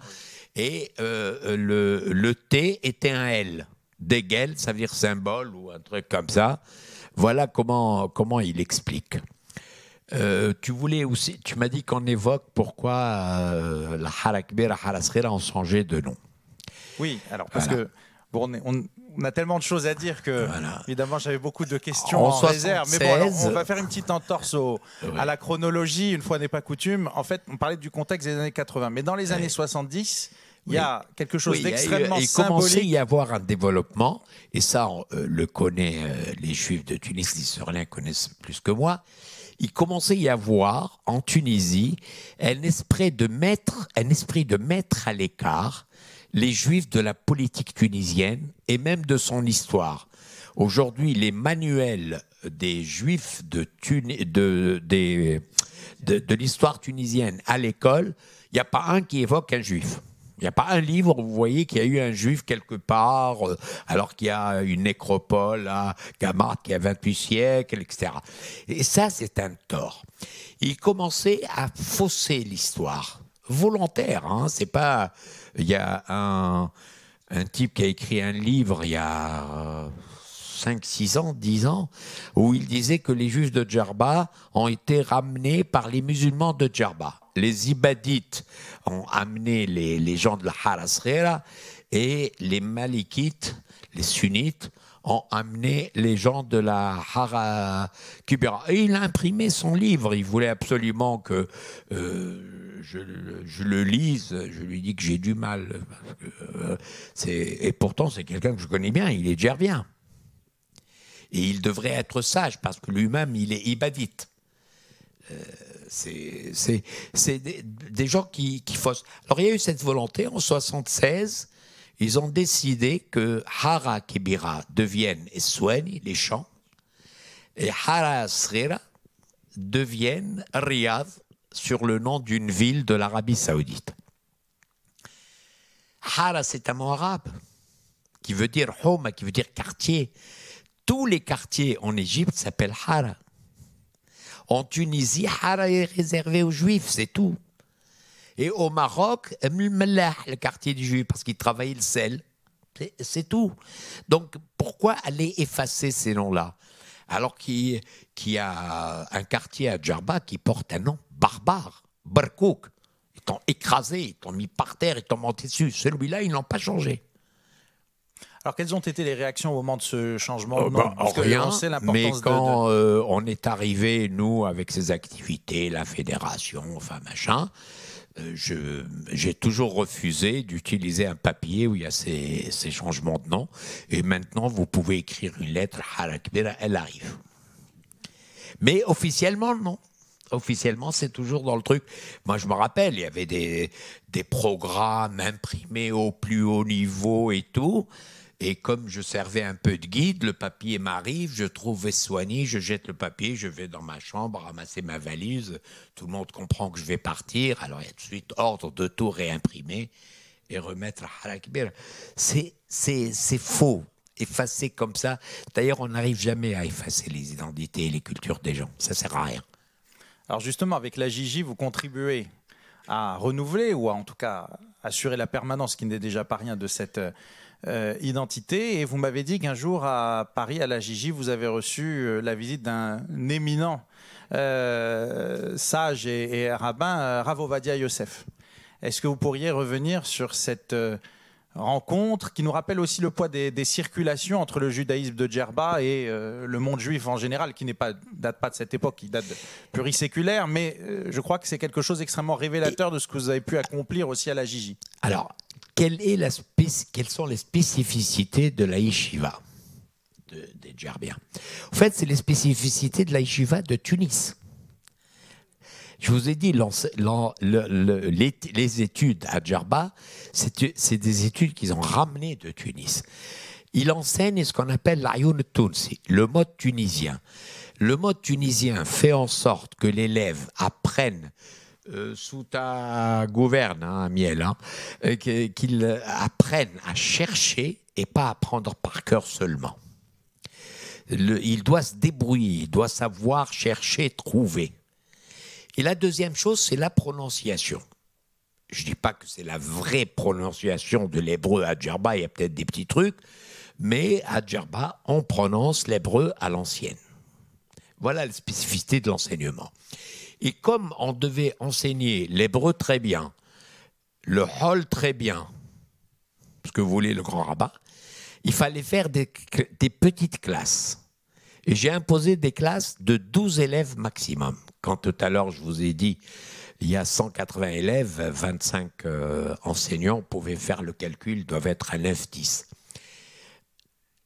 Et le T était un L. Degel, ça veut dire symbole ou un truc comme ça. Voilà comment il explique. Tu voulais aussi, tu m'as dit qu'on évoque pourquoi la Hara Kbira et la Hara Sghira ont changé de nom. Oui, alors parce que bon, on a tellement de choses à dire que, évidemment, j'avais beaucoup de questions en réserve. Mais bon, alors, on va faire une petite entorse à la chronologie, une fois n'est pas coutume. En fait, on parlait du contexte des années 80. Mais dans les années 70, il y a quelque chose d'extrêmement symbolique. Il commençait à y avoir un développement, et ça, on le connaît, les Juifs de Tunis, les historiens connaissent plus que moi. Il commençait à y avoir, en Tunisie, un esprit de mettre à l'écart les Juifs de la politique tunisienne et même de son histoire. Aujourd'hui, les manuels des Juifs de l'histoire tunisienne à l'école, il n'y a pas un qui évoque un Juif. Il n'y a pas un livre où vous voyez qu'il y a eu un Juif quelque part, alors qu'il y a une nécropole à Gamart qui a 28 siècles, etc. Et ça, c'est un tort. Il commençait à fausser l'histoire. Volontaire, hein, c'est pas... Il y a un type qui a écrit un livre il y a 5, 6 ans, 10 ans, où il disait que les Juifs de Djerba ont été ramenés par les musulmans de Djerba. Les Ibadites ont amené les gens de la Hara Sghira et les Malikites, les sunnites, ont amené les gens de la Hara Kibira. Et il a imprimé son livre. Il voulait absolument que je le lise. Je lui dis que j'ai du mal. Et pourtant, c'est quelqu'un que je connais bien. Il est djerbien. Et il devrait être sage parce que lui-même, il est ibadite. C'est des gens qui faussent. Alors, il y a eu cette volonté en 1976. Ils ont décidé que Hara Kibira devienne Eswani, les champs, et Hara Sghira devienne Riyad, sur le nom d'une ville de l'Arabie Saoudite. Hara, c'est un mot arabe qui veut dire Houma, qui veut dire quartier. Tous les quartiers en Égypte s'appellent Hara. En Tunisie, Hara est réservé aux Juifs, c'est tout. Et au Maroc, le quartier du Juif, parce qu'ils travaillaient le sel. C'est tout. Donc, pourquoi aller effacer ces noms-là? Alors qu'il y a un quartier à Djerba qui porte un nom barbare, Barkouk. Ils t'ont écrasé, ils t'ont mis par terre, ils t'ont monté dessus. Celui-là, ils n'ont pas changé. Alors, quelles ont été les réactions au moment de ce changement de nom? Rien, mais quand on est arrivé, nous, avec ces activités, la fédération, enfin machin, j'ai toujours refusé d'utiliser un papier où il y a ces changements de nom. Et maintenant, vous pouvez écrire une lettre, Hara Kibira, elle arrive. Mais officiellement, non. Officiellement, c'est toujours dans le truc. Moi, je me rappelle, il y avait des programmes imprimés au plus haut niveau et tout. Et comme je servais un peu de guide, le papier m'arrive, je trouve Eswani, je jette le papier, je vais dans ma chambre, ramasser ma valise. Tout le monde comprend que je vais partir. Alors, il y a tout de suite ordre de tout réimprimer et remettre à Hara Kibira. C'est faux. Effacer comme ça. D'ailleurs, on n'arrive jamais à effacer les identités et les cultures des gens. Ça ne sert à rien. Alors justement, avec la Gigi, vous contribuez à renouveler ou à en tout cas assurer la permanence, qui n'est déjà pas rien, de cette identité. Et vous m'avez dit qu'un jour à Paris, à la Gigi, vous avez reçu la visite d'un éminent sage et rabbin, Rav Ovadia Yosef. Est-ce que vous pourriez revenir sur cette rencontre qui nous rappelle aussi le poids des circulations entre le judaïsme de Djerba et le monde juif en général, qui date pas de cette époque, qui date de pluriséculaire, mais je crois que c'est quelque chose d'extrêmement révélateur de ce que vous avez pu accomplir aussi à la Gigi. Alors, quelles sont les spécificités de la yeshiva des Djerbiens? En fait, c'est les spécificités de la yeshiva de Tunis. Je vous ai dit, les études à Djerba, c'est des études qu'ils ont ramenées de Tunis. Il enseigne ce qu'on appelle l'Ayoun Tounsi, le mode tunisien. Le mode tunisien fait en sorte que l'élève apprenne sous ta gouverne, hein, Miel, qu'il apprenne à chercher et pas à apprendre par cœur seulement. Il doit se débrouiller, il doit savoir chercher, trouver. Et la deuxième chose, c'est la prononciation. Je ne dis pas que c'est la vraie prononciation de l'hébreu à Djerba, il y a peut-être des petits trucs, mais à Djerba, on prononce l'hébreu à l'ancienne. Voilà la spécificité de l'enseignement. Et comme on devait enseigner l'hébreu très bien, le hol très bien, ce que voulait le grand rabbin, il fallait faire des petites classes. Et j'ai imposé des classes de 12 élèves maximum. Quand tout à l'heure, je vous ai dit, il y a 180 élèves, 25 enseignants, vous pouvez faire le calcul, doivent être à 9-10.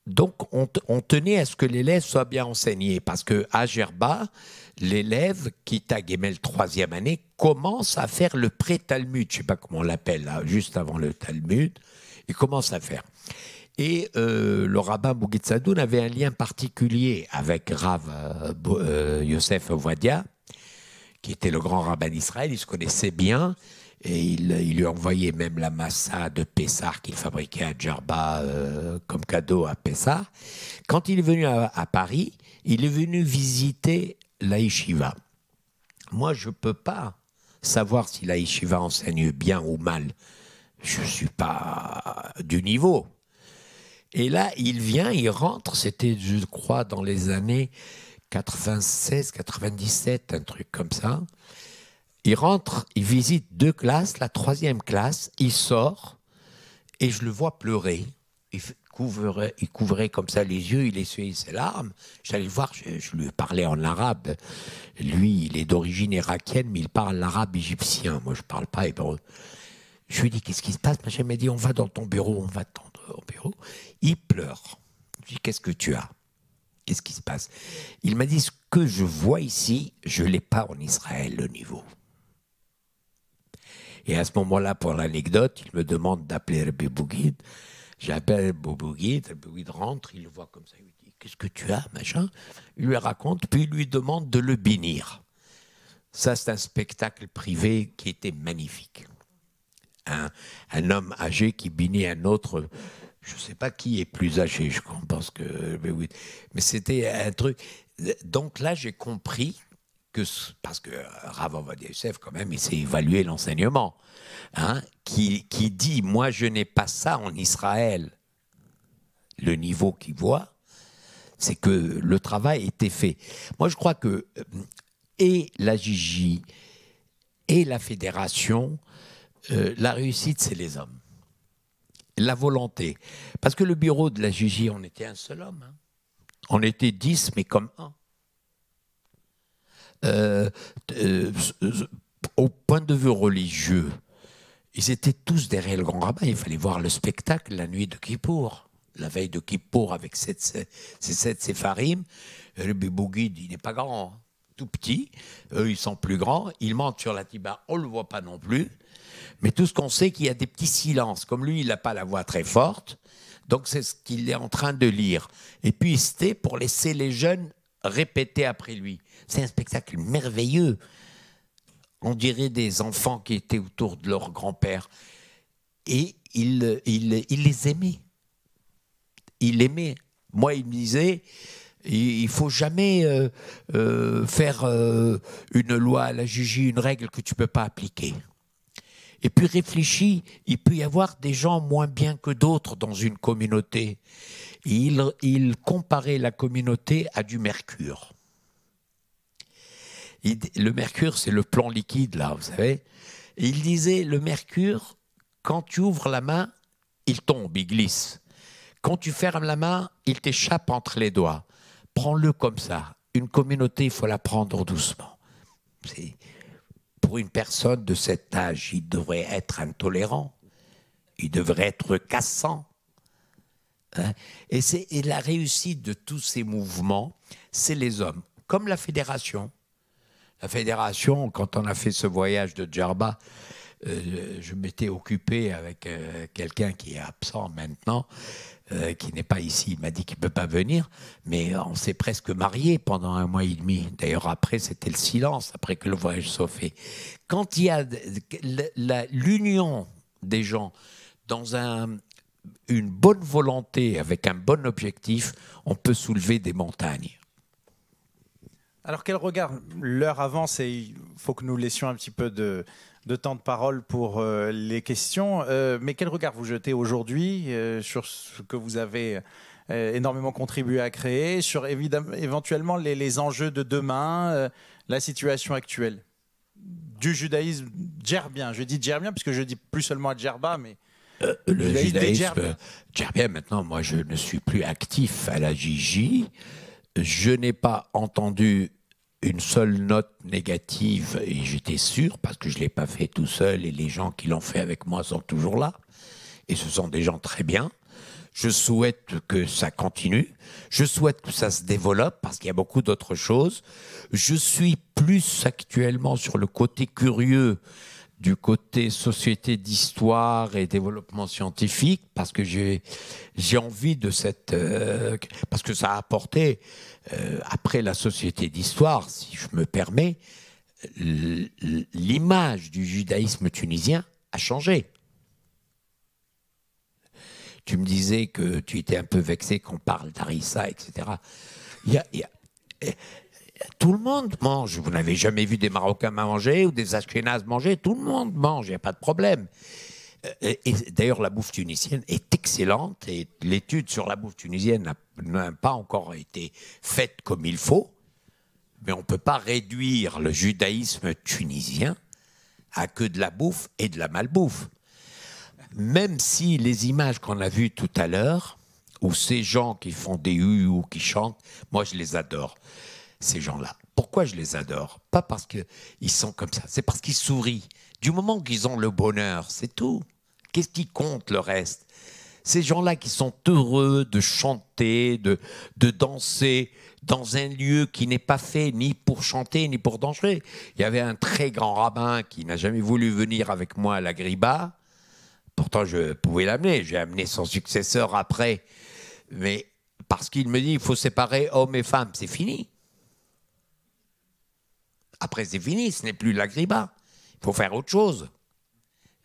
Donc, on tenait à ce que l'élève soit bien enseigné, parce qu'à Djerba, l'élève qui est à Guémel 3e année commence à faire le pré-Talmud, je ne sais pas comment on l'appelle, là, juste avant le Talmud, il commence à faire. Et le rabbin Bougitsadoun avait un lien particulier avec Rav Yosef Ovadia, qui était le grand rabbin d'Israël. Ils se connaissaient bien et il lui envoyait même la massa de Pessah qu'il fabriquait à Djerba comme cadeau à Pessah. Quand il est venu à Paris, il est venu visiter la yeshiva. Moi, je ne peux pas savoir si la yeshiva enseigne bien ou mal. Je ne suis pas du niveau. Et là, il vient, il rentre, c'était, je crois, dans les années 96, 97, un truc comme ça. Il rentre, il visite 2 classes, la 3e classe, il sort, Et je le vois pleurer. Il couvrait comme ça les yeux, il essuyait ses larmes. J'allais le voir, je lui parlais en arabe. Lui, il est d'origine irakienne, mais il parle l'arabe égyptien. Moi, je ne parle pas hébreu. Je lui dis, qu'est-ce qui se passe? Il m'a dit, on va dans ton bureau, on va dans ton bureau. Il pleure. Je lui dis, qu'est-ce que tu as? Qu'est-ce qui se passe? Il m'a dit, ce que je vois ici, je ne l'ai pas en Israël, le niveau. Et à ce moment-là, pour l'anecdote, il me demande d'appeler Rabbi Bouguid. J'appelle Bouguid, Rabbi Bouguid rentre, il le voit comme ça, il lui dit, qu'est-ce que tu as, machin? Il lui raconte, puis il lui demande de le bénir. Ça, c'est un spectacle privé qui était magnifique. Un homme âgé qui bénit un autre, je ne sais pas qui est plus âgé, je pense que... Mais c'était un truc... Donc là, j'ai compris que... Parce que Rav Ovadia Yosef, quand même, il sait évaluer l'enseignement. Hein, qui dit, moi, je n'ai pas ça en Israël. Le niveau qu'il voit, c'est que le travail était fait. Moi, je crois que et la JJ et la fédération... la réussite, c'est les hommes. La volonté. Parce que le bureau de la JJ, on était un seul homme. Hein. On était 10, mais comme un. Au point de vue religieux, ils étaient tous derrière le grand rabbin. Il fallait voir le spectacle la nuit de Kippour. La veille de Kippour avec ces 7 séfarim. Le Bibouguid, il n'est pas grand, hein, tout petit. Eux, ils sont plus grands. Ils mentent sur la tiba, on ne le voit pas non plus. Mais tout ce qu'on sait, qu'il y a des petits silences. Comme lui, il n'a pas la voix très forte. Donc, c'est ce qu'il est en train de lire. Et puis, c'était pour laisser les jeunes répéter après lui. C'est un spectacle merveilleux. On dirait des enfants qui étaient autour de leur grand-père. Et il les aimait. Il aimait. Moi, il me disait, il ne faut jamais faire une loi à la Gigi, une règle que tu ne peux pas appliquer. Et puis réfléchis, il peut y avoir des gens moins bien que d'autres dans une communauté. Et il comparait la communauté à du mercure. Le mercure, c'est le plomb liquide, là, vous savez. Et il disait, le mercure, quand tu ouvres la main, il tombe, il glisse. Quand tu fermes la main, il t'échappe entre les doigts. Prends-le comme ça. Une communauté, il faut la prendre doucement. Pour une personne de cet âge, il devrait être intolérant. Il devrait être cassant. Hein? Et la réussite de tous ces mouvements, c'est les hommes. Comme la fédération. La fédération, quand on a fait ce voyage de Djerba, je m'étais occupé avec quelqu'un qui est absent maintenant, qui n'est pas ici. Il m'a dit qu'il ne peut pas venir, mais on s'est presque mariés pendant 1 mois et demi. D'ailleurs, après, c'était le silence, après que le voyage soit fait. Quand il y a l'union des gens dans une bonne volonté, avec un bon objectif, on peut soulever des montagnes. Alors, quel regard? L'heure avance et il faut que nous laissions un petit peu de temps de parole pour les questions. Mais quel regard vous jetez aujourd'hui sur ce que vous avez énormément contribué à créer, sur éventuellement les enjeux de demain, la situation actuelle du judaïsme djerbien? Je dis djerbien puisque je dis plus seulement à Djerba, mais le judaïsme djerbien, maintenant, moi, je ne suis plus actif à la JJ. Je n'ai pas entendu une seule note négative, et j'étais sûr, parce que je ne l'ai pas fait tout seul, et les gens qui l'ont fait avec moi sont toujours là, et ce sont des gens très bien. Je souhaite que ça continue, je souhaite que ça se développe, parce qu'il y a beaucoup d'autres choses. Je suis plus actuellement sur le côté curieux, du côté société d'histoire et développement scientifique, parce que j'ai envie de cette... parce que ça a apporté, après la société d'histoire, si je me permets, l'image du judaïsme tunisien a changé. Tu me disais que tu étais un peu vexé qu'on parle d'Harissa, etc. Tout le monde mange. Vous n'avez jamais vu des Marocains manger ou des Ashkénazes manger. Tout le monde mange, il n'y a pas de problème. Et d'ailleurs, la bouffe tunisienne est excellente et l'étude sur la bouffe tunisienne n'a pas encore été faite comme il faut. Mais on ne peut pas réduire le judaïsme tunisien à que de la bouffe et de la malbouffe. même si les images qu'on a vues tout à l'heure, ou ces gens qui font des ou qui chantent, moi je les adore, ces gens-là. Pourquoi je les adore? Pas parce qu'ils sont comme ça, c'est parce qu'ils sourient. Du moment qu'ils ont le bonheur, c'est tout. Qu'est-ce qui compte le reste? Ces gens-là qui sont heureux de chanter, de danser dans un lieu qui n'est pas fait ni pour chanter ni pour danser. Il y avait un très grand rabbin qui n'a jamais voulu venir avec moi à la Griba. Pourtant, je pouvais l'amener. J'ai amené son successeur après. Mais parce qu'il me dit il faut séparer hommes et femmes, c'est fini. Après, c'est fini, ce n'est plus la Griba. Il faut faire autre chose.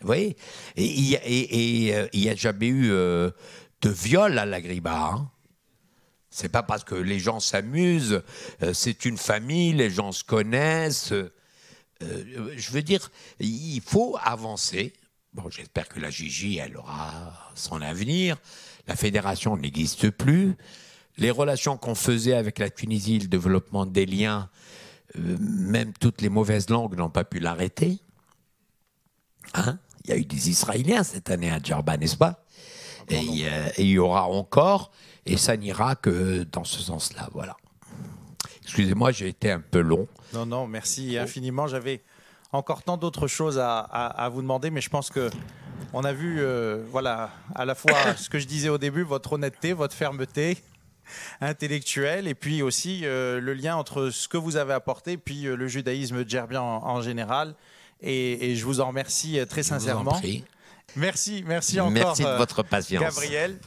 Vous voyez? Et il n'y a jamais eu de viol à la Griba. Hein. C'est pas parce que les gens s'amusent, c'est une famille, les gens se connaissent. Je veux dire, il faut avancer. Bon, j'espère que la Gigi, elle aura son avenir. La fédération n'existe plus. Les relations qu'on faisait avec la Tunisie, le développement des liens, même toutes les mauvaises langues n'ont pas pu l'arrêter. Hein? Il y a eu des Israéliens cette année à Djerba, n'est-ce pas? Et il y aura encore, et ça n'ira que dans ce sens-là. Voilà. Excusez-moi, j'ai été un peu long. Non, non, merci infiniment. J'avais encore tant d'autres choses à vous demander, mais je pense qu'on a vu, voilà, à la fois ce que je disais au début, votre honnêteté, votre fermeté intellectuelle, et puis aussi le lien entre ce que vous avez apporté, et puis le judaïsme djerbien en général. Et je vous en remercie très sincèrement. Je vous en prie. Merci encore. Merci de votre patience. Gabriel.